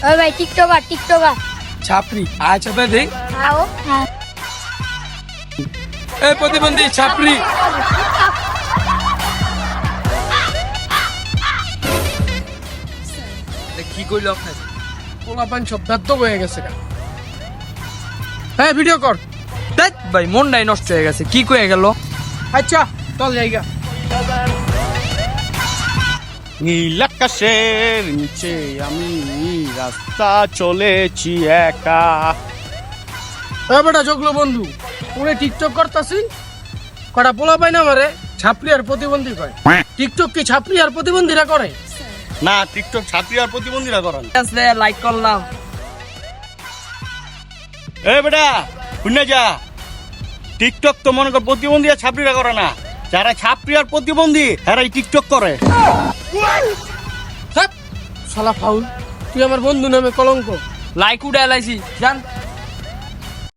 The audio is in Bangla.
ওই ভাই টিকটকার ছাপরি আচ্ছা ভাই দেখ আও এই প্রতিবন্ধী ছাপরি কি কইলো আপনার পোলাপান সব ব্যর্থ হয়ে গেছে হ্যাঁ ভিডিও কর দেখ ভাই মনটাই নষ্ট হয়ে গেছে কি কয়ে গেল আচ্ছা চল জায়গা নীল আকাশের নিচে আমি রাস্তা চলেছি একা। বেটা জগলো বন্ধু ওরে টিকটক করতাছি কটা পোলা পাই না আমারে ছাপরি আর প্রতিবন্ধী কয় টিকটক কি ছাপরি আর প্রতিবন্ধীরা করে না টিকটক ছাত্রী আর প্রতিবন্ধীরা করান। আছে লাইক করলাম এ বেটা শুনে যা, টিকটক তো মনে কর প্রতিবন্ধী আর ছাত্রীরা করে না, যারা ছাত্রী আর প্রতিবন্ধী এরাই টিকটক করে। শালা ফাউল তুই আমার বন্ধু নামে কলঙ্ক লাইক উড়ে লাইছি জান